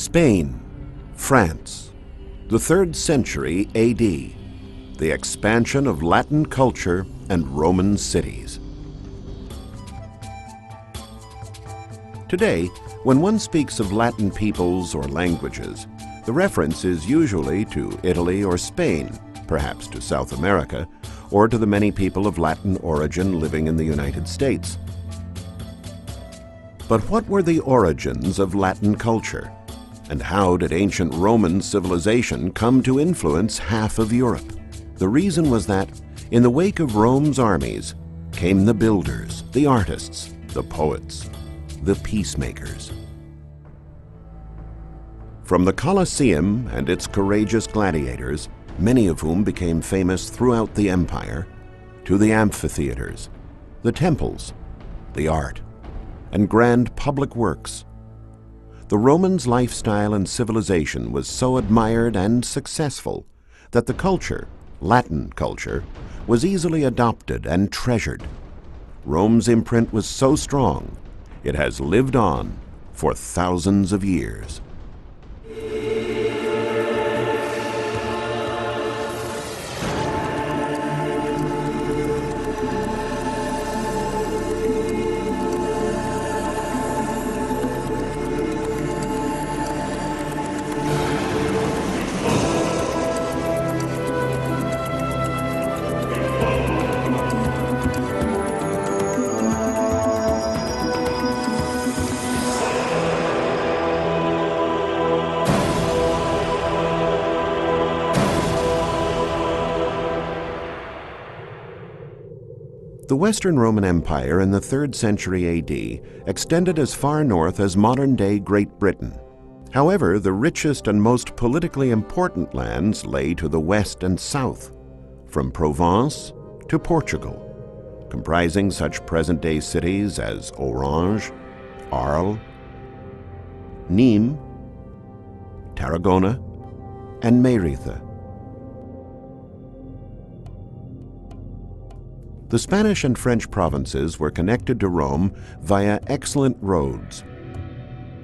Spain, France, the 3rd century AD, the expansion of Latin culture and Roman cities. Today, when one speaks of Latin peoples or languages, the reference is usually to Italy or Spain, perhaps to South America, or to the many people of Latin origin living in the United States. But what were the origins of Latin culture? And how did ancient Roman civilization come to influence half of Europe? The reason was that, in the wake of Rome's armies, came the builders, the artists, the poets, the peacemakers. From the Colosseum and its courageous gladiators, many of whom became famous throughout the empire, to the amphitheaters, the temples, the art, and grand public works, the Romans' lifestyle and civilization was so admired and successful that the culture, Latin culture, was easily adopted and treasured. Rome's imprint was so strong, it has lived on for thousands of years. The Western Roman Empire in the 3rd century AD extended as far north as modern-day Great Britain. However, the richest and most politically important lands lay to the west and south, from Provence to Portugal, comprising such present-day cities as Orange, Arles, Nimes, Tarragona, and Merida. The Spanish and French provinces were connected to Rome via excellent roads,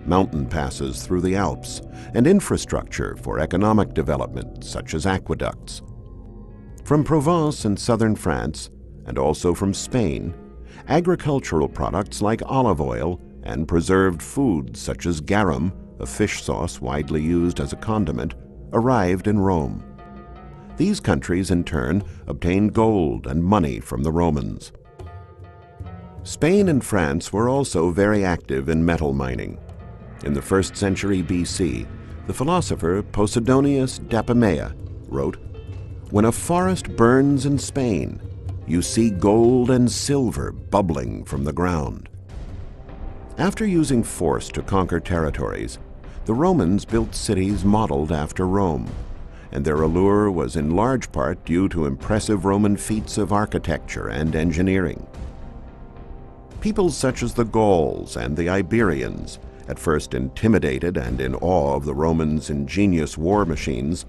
mountain passes through the Alps, and infrastructure for economic development, such as aqueducts. From Provence in southern France, and also from Spain, agricultural products like olive oil and preserved foods such as garum, a fish sauce widely used as a condiment, arrived in Rome. These countries, in turn, obtained gold and money from the Romans. Spain and France were also very active in metal mining. In the 1st century BC, the philosopher Posidonius d'Apamea wrote, "When a forest burns in Spain, you see gold and silver bubbling from the ground." After using force to conquer territories, the Romans built cities modeled after Rome, and their allure was in large part due to impressive Roman feats of architecture and engineering. Peoples such as the Gauls and the Iberians, at first intimidated and in awe of the Romans' ingenious war machines,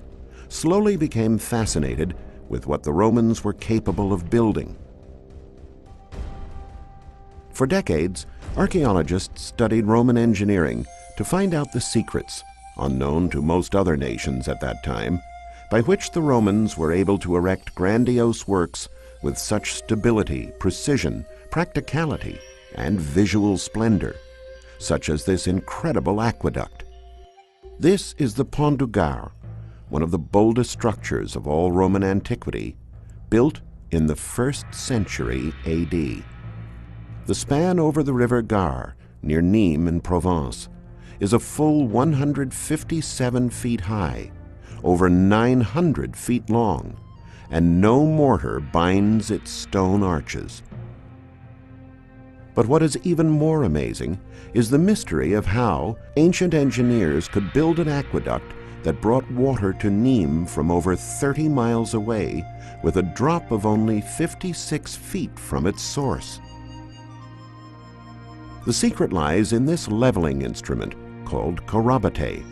slowly became fascinated with what the Romans were capable of building. For decades, archaeologists studied Roman engineering to find out the secrets, unknown to most other nations at that time, by which the Romans were able to erect grandiose works with such stability, precision, practicality, and visual splendor, such as this incredible aqueduct. This is the Pont du Gard, one of the boldest structures of all Roman antiquity, built in the 1st century AD. The span over the river Gard, near Nimes in Provence, is a full 157 feet high, over 900 feet long, and no mortar binds its stone arches. But what is even more amazing is the mystery of how ancient engineers could build an aqueduct that brought water to Nimes from over 30 miles away with a drop of only 56 feet from its source. The secret lies in this leveling instrument called corabate.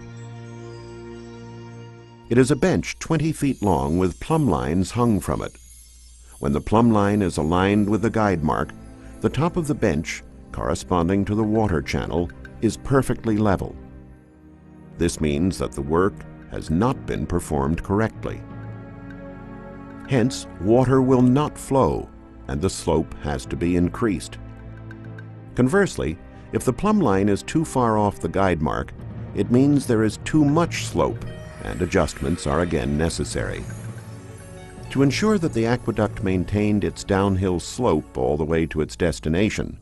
It is a bench 20 feet long with plumb lines hung from it. When the plumb line is aligned with the guide mark, the top of the bench, corresponding to the water channel, is perfectly level. This means that the work has not been performed correctly. Hence, water will not flow, and the slope has to be increased. Conversely, if the plumb line is too far off the guide mark, it means there is too much slope, and adjustments are again necessary. To ensure that the aqueduct maintained its downhill slope all the way to its destination,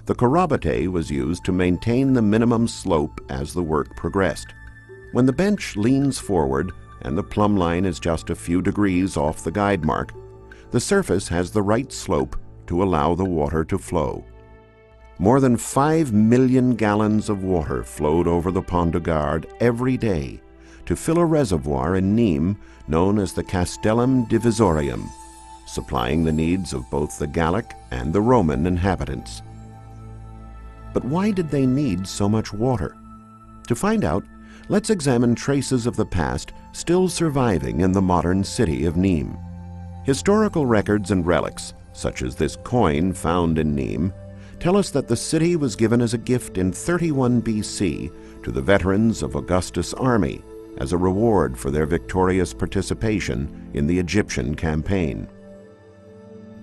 the corrobite was used to maintain the minimum slope as the work progressed. When the bench leans forward and the plumb line is just a few degrees off the guide mark, the surface has the right slope to allow the water to flow. More than 5 million gallons of water flowed over the Pont de Garde every day to fill a reservoir in Nimes known as the Castellum Divisorium, supplying the needs of both the Gallic and the Roman inhabitants. But why did they need so much water? To find out, let's examine traces of the past still surviving in the modern city of Nimes. Historical records and relics, such as this coin found in Nimes, tell us that the city was given as a gift in 31 BC to the veterans of Augustus' army as a reward for their victorious participation in the Egyptian campaign.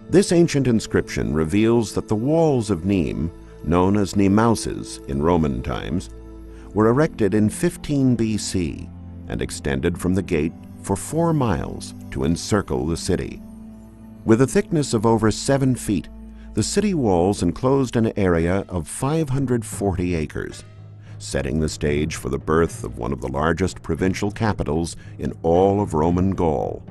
This ancient inscription reveals that the walls of Nimes, known as Nimauses in Roman times, were erected in 15 BC and extended from the gate for 4 miles to encircle the city. With a thickness of over 7 feet, the city walls enclosed an area of 540 acres, setting the stage for the birth of one of the largest provincial capitals in all of Roman Gaul.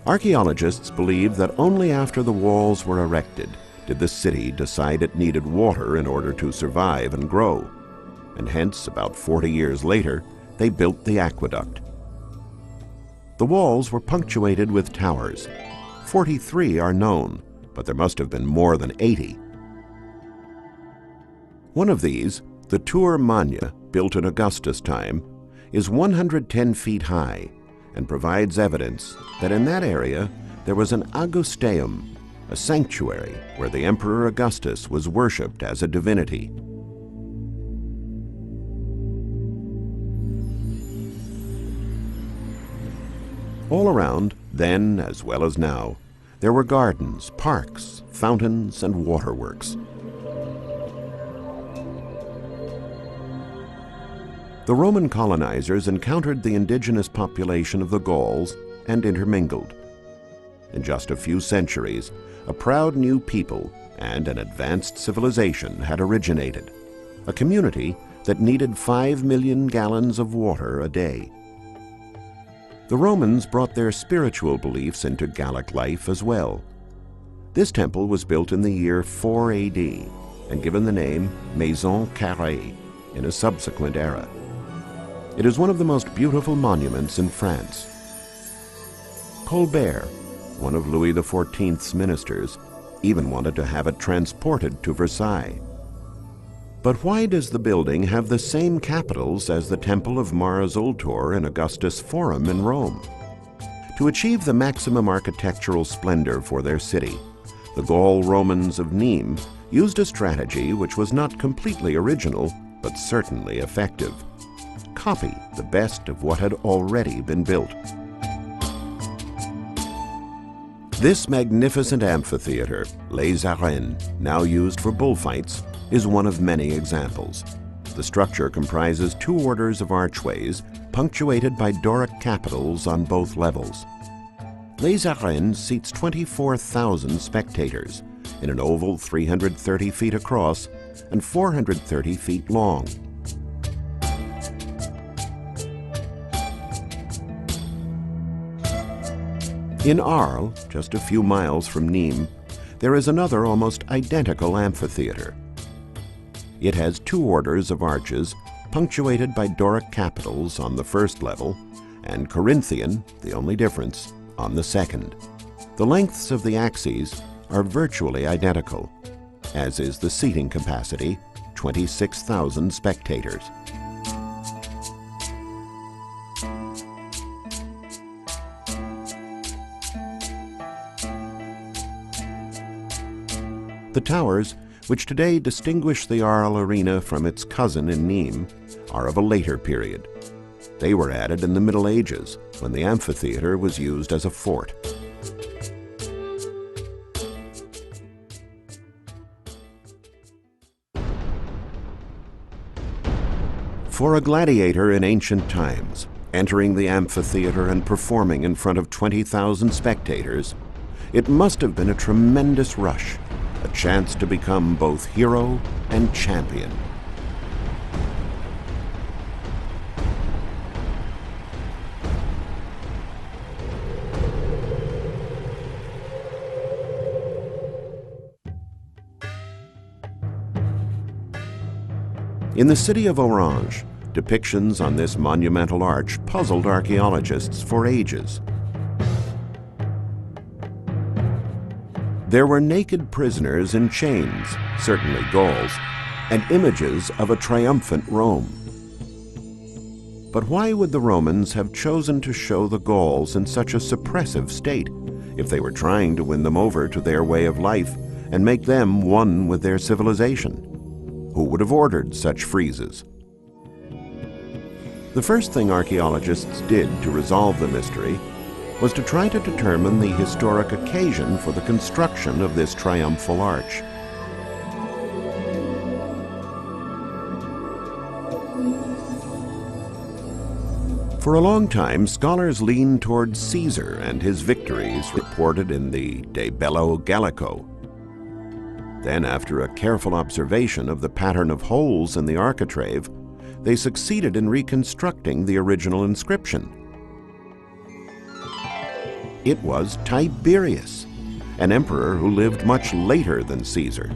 Archaeologists believe that only after the walls were erected did the city decide it needed water in order to survive and grow, and hence, about 40 years later, they built the aqueduct. The walls were punctuated with towers. 43 are known, but there must have been more than 80. One of these, the Tour Magna, built in Augustus' time, is 110 feet high and provides evidence that in that area there was an Augusteum, a sanctuary where the Emperor Augustus was worshipped as a divinity. All around, then as well as now, there were gardens, parks, fountains, and waterworks. The Roman colonizers encountered the indigenous population of the Gauls and intermingled. In just a few centuries, a proud new people and an advanced civilization had originated, a community that needed 5 million gallons of water a day. The Romans brought their spiritual beliefs into Gallic life as well. This temple was built in the year 4 AD and given the name Maison Carrée in a subsequent era. It is one of the most beautiful monuments in France. Colbert, one of Louis XIV's ministers, even wanted to have it transported to Versailles. But why does the building have the same capitals as the Temple of Mars Ultor in Augustus Forum in Rome? To achieve the maximum architectural splendor for their city, the Gaul Romans of Nimes used a strategy which was not completely original, but certainly effective. Copy the best of what had already been built. This magnificent amphitheater, Les Arènes, now used for bullfights, is one of many examples. The structure comprises 2 orders of archways punctuated by Doric capitals on both levels. Les Arènes seats 24,000 spectators in an oval 330 feet across and 430 feet long. In Arles, just a few miles from Nimes, there is another almost identical amphitheater. It has 2 orders of arches punctuated by Doric capitals on the first level and Corinthian, the only difference, on the second. The lengths of the axes are virtually identical, as is the seating capacity, 26,000 spectators. The towers, which today distinguish the Arles Arena from its cousin in Nimes, are of a later period. They were added in the Middle Ages, when the amphitheater was used as a fort. For a gladiator in ancient times, entering the amphitheater and performing in front of 20,000 spectators, it must have been a tremendous rush, a chance to become both hero and champion. In the city of Orange, depictions on this monumental arch puzzled archaeologists for ages. There were naked prisoners in chains, certainly Gauls, and images of a triumphant Rome. But why would the Romans have chosen to show the Gauls in such a suppressive state if they were trying to win them over to their way of life and make them one with their civilization? Who would have ordered such freezes? The first thing archaeologists did to resolve the mystery was to try to determine the historic occasion for the construction of this triumphal arch. For a long time, scholars leaned towards Caesar and his victories reported in the De Bello Gallico. Then, after a careful observation of the pattern of holes in the architrave, they succeeded in reconstructing the original inscription. It was Tiberius, an emperor who lived much later than Caesar.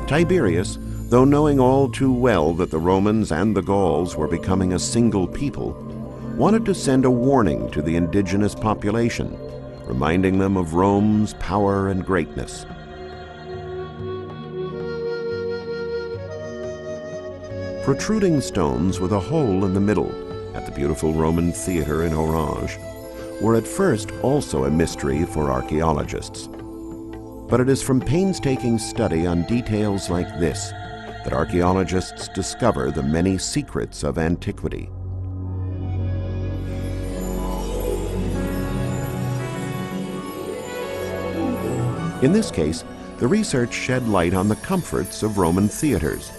Tiberius, though knowing all too well that the Romans and the Gauls were becoming a single people, wanted to send a warning to the indigenous population, reminding them of Rome's power and greatness. Protruding stones with a hole in the middle at the beautiful Roman theater in Orange were at first also a mystery for archaeologists. But it is from painstaking study on details like this that archaeologists discover the many secrets of antiquity. In this case, the research shed light on the comforts of Roman theaters.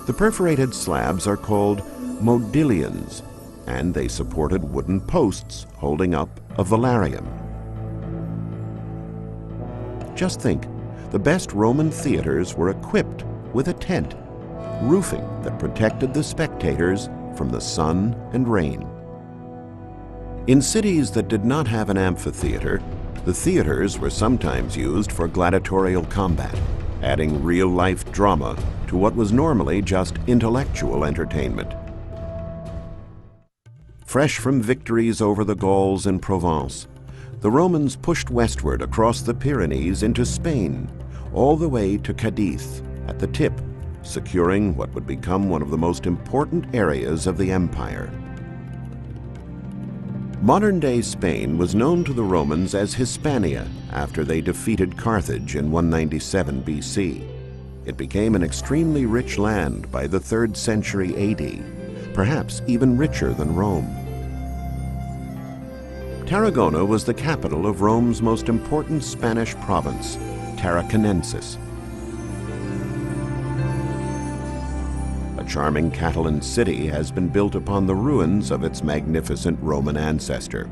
The perforated slabs are called modillions, and they supported wooden posts holding up a velarium. Just think, the best Roman theaters were equipped with a tent, roofing that protected the spectators from the sun and rain. In cities that did not have an amphitheater, the theaters were sometimes used for gladiatorial combat, adding real-life drama to what was normally just intellectual entertainment. Fresh from victories over the Gauls in Provence, the Romans pushed westward across the Pyrenees into Spain, all the way to Cadiz at the tip, securing what would become one of the most important areas of the empire. Modern-day Spain was known to the Romans as Hispania after they defeated Carthage in 197 BC. It became an extremely rich land by the 3rd century AD, perhaps even richer than Rome. Tarragona was the capital of Rome's most important Spanish province, Tarraconensis. A charming Catalan city has been built upon the ruins of its magnificent Roman ancestor.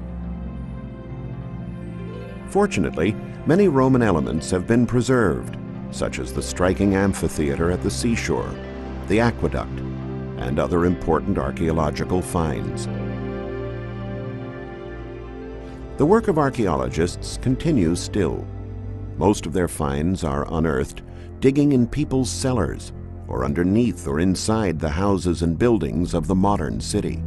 Fortunately, many Roman elements have been preserved, such as the striking amphitheater at the seashore, the aqueduct, and other important archaeological finds. The work of archaeologists continues still. Most of their finds are unearthed, digging in people's cellars, or underneath or inside the houses and buildings of the modern city.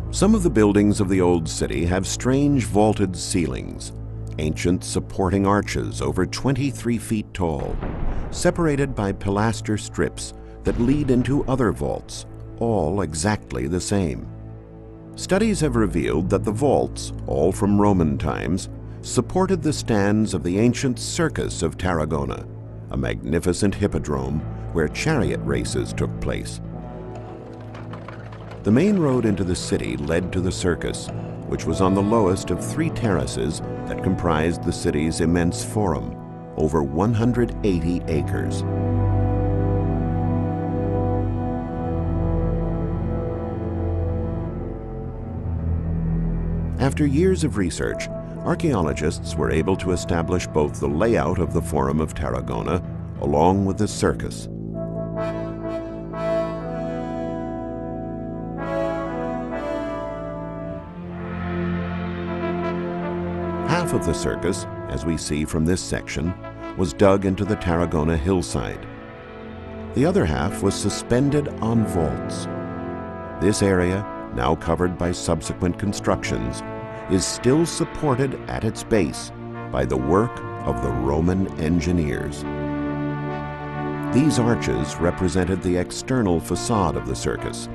Some of the buildings of the old city have strange vaulted ceilings, ancient supporting arches over 23 feet tall, separated by pilaster strips that lead into other vaults, all exactly the same. Studies have revealed that the vaults, all from Roman times, supported the stands of the ancient circus of Tarragona, a magnificent hippodrome where chariot races took place. The main road into the city led to the circus, which was on the lowest of 3 terraces that comprised the city's immense forum, over 180 acres. After years of research, archaeologists were able to establish both the layout of the Forum of Tarragona along with the circus. Half of the circus, as we see from this section, was dug into the Tarragona hillside. The other half was suspended on vaults. This area, now covered by subsequent constructions, is still supported at its base by the work of the Roman engineers. These arches represented the external facade of the circus.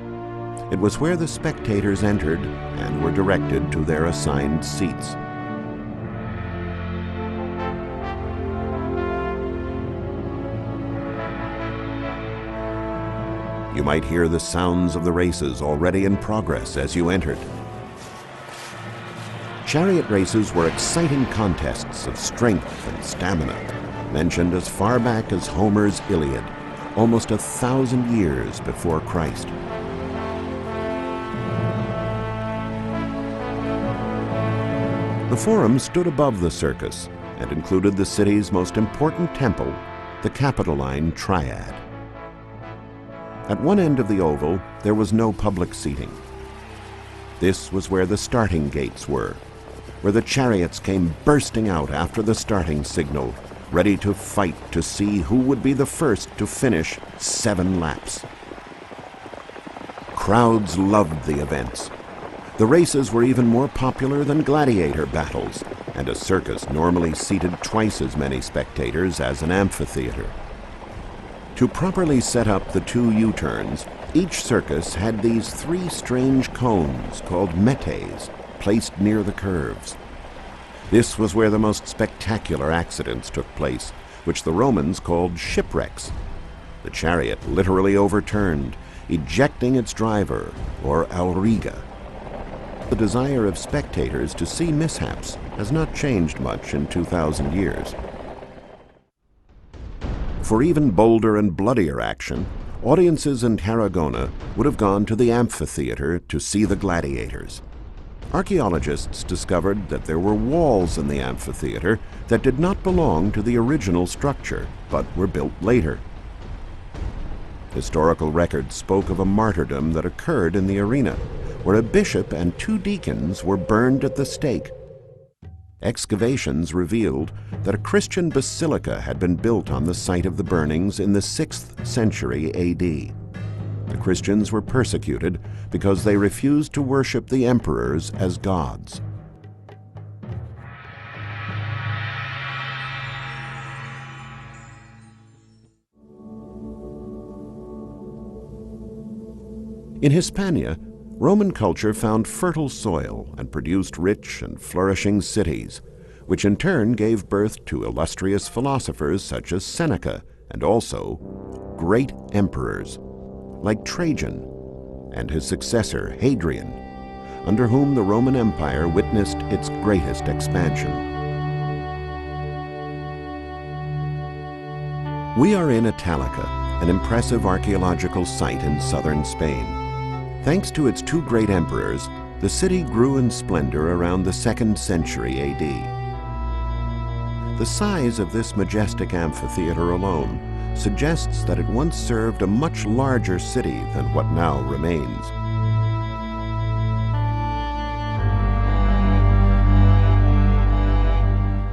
It was where the spectators entered and were directed to their assigned seats. You might hear the sounds of the races already in progress as you entered. Chariot races were exciting contests of strength and stamina, mentioned as far back as Homer's Iliad, almost 1,000 years before Christ. The Forum stood above the circus and included the city's most important temple, the Capitoline Triad. At one end of the oval, there was no public seating. This was where the starting gates were, where the chariots came bursting out after the starting signal, ready to fight to see who would be the first to finish 7 laps. Crowds loved the events. The races were even more popular than gladiator battles, and a circus normally seated twice as many spectators as an amphitheater. To properly set up the 2 U-turns, each circus had these 3 strange cones called metes placed near the curves. This was where the most spectacular accidents took place, which the Romans called shipwrecks. The chariot literally overturned, ejecting its driver, or auriga. The desire of spectators to see mishaps has not changed much in 2,000 years. For even bolder and bloodier action, audiences in Tarragona would have gone to the amphitheater to see the gladiators. Archaeologists discovered that there were walls in the amphitheater that did not belong to the original structure, but were built later. Historical records spoke of a martyrdom that occurred in the arena, where a bishop and 2 deacons were burned at the stake. Excavations revealed that a Christian basilica had been built on the site of the burnings in the 6th century AD. The Christians were persecuted because they refused to worship the emperors as gods. In Hispania, Roman culture found fertile soil and produced rich and flourishing cities, which in turn gave birth to illustrious philosophers such as Seneca and also great emperors like Trajan and his successor Hadrian, under whom the Roman Empire witnessed its greatest expansion. We are in Italica, an impressive archaeological site in southern Spain. Thanks to its 2 great emperors, the city grew in splendor around the 2nd century AD. The size of this majestic amphitheater alone suggests that it once served a much larger city than what now remains.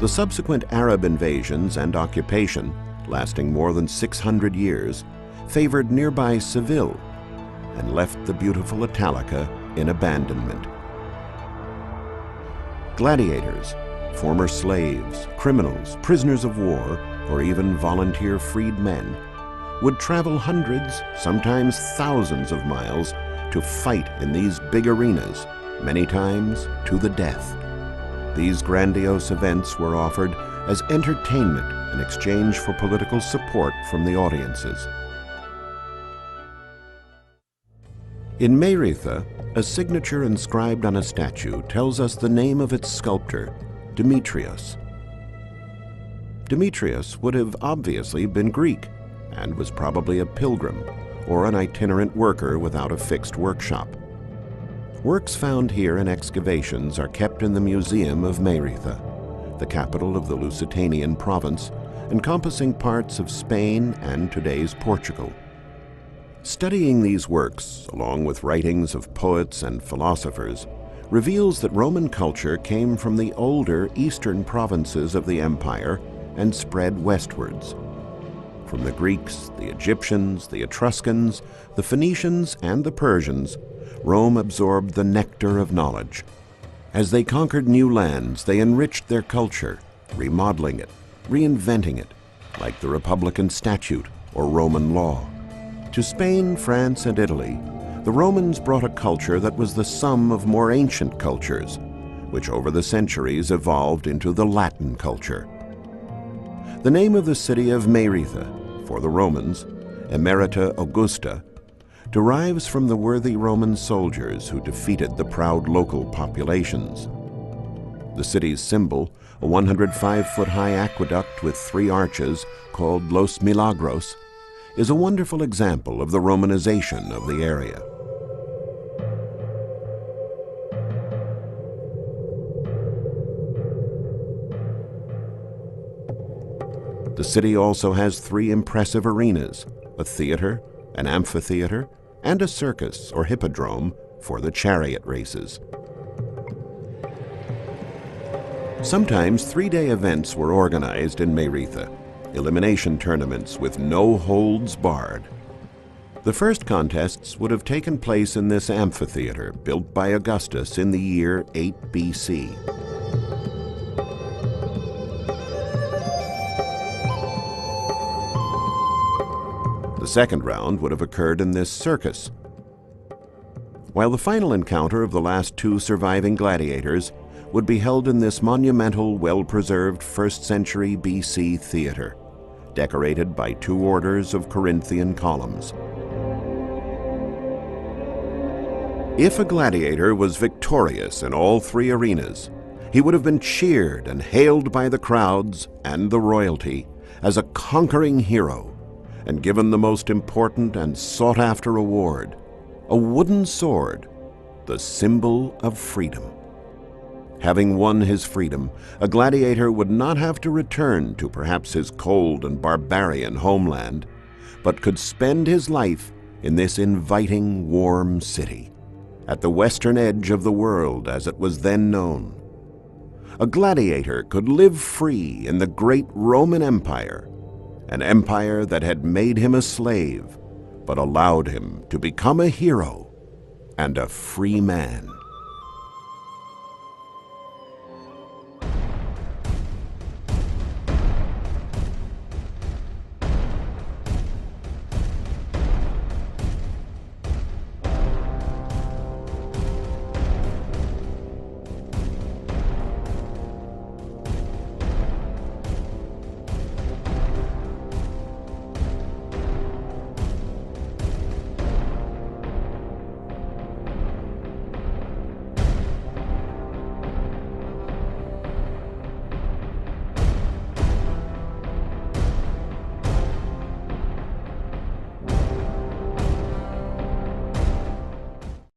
The subsequent Arab invasions and occupation, lasting more than 600 years, favored nearby Seville and left the beautiful Italica in abandonment. Gladiators, former slaves, criminals, prisoners of war, or even volunteer freed men, would travel hundreds, sometimes thousands of miles to fight in these big arenas, many times to the death. These grandiose events were offered as entertainment in exchange for political support from the audiences. In Meiritha, a signature inscribed on a statue tells us the name of its sculptor, Demetrius. Demetrius would have obviously been Greek and was probably a pilgrim or an itinerant worker without a fixed workshop. Works found here in excavations are kept in the Museum of Meiritha, the capital of the Lusitanian province, encompassing parts of Spain and today's Portugal. Studying these works, along with writings of poets and philosophers, reveals that Roman culture came from the older eastern provinces of the empire and spread westwards. From the Greeks, the Egyptians, the Etruscans, the Phoenicians, and the Persians, Rome absorbed the nectar of knowledge. As they conquered new lands, they enriched their culture, remodeling it, reinventing it, like the Republican statute or Roman law. To Spain, France, and Italy, the Romans brought a culture that was the sum of more ancient cultures, which over the centuries evolved into the Latin culture. The name of the city of Meiritha, for the Romans, Emerita Augusta, derives from the worthy Roman soldiers who defeated the proud local populations. The city's symbol, a 105-foot-high aqueduct with 3 arches called Los Milagros, is a wonderful example of the Romanization of the area. The city also has 3 impressive arenas, a theater, an amphitheater, and a circus or hippodrome for the chariot races. Sometimes 3-day events were organized in Meiritha, elimination tournaments with no holds barred. The first contests would have taken place in this amphitheater built by Augustus in the year 8 BC. The second round would have occurred in this circus, while the final encounter of the last 2 surviving gladiators would be held in this monumental, well-preserved 1st century BC theater, decorated by 2 orders of Corinthian columns. If a gladiator was victorious in all 3 arenas, he would have been cheered and hailed by the crowds and the royalty as a conquering hero, and given the most important and sought-after award, a wooden sword, the symbol of freedom. Having won his freedom, a gladiator would not have to return to perhaps his cold and barbarian homeland, but could spend his life in this inviting, warm city, at the western edge of the world as it was then known. A gladiator could live free in the great Roman Empire, an empire that had made him a slave, but allowed him to become a hero and a free man.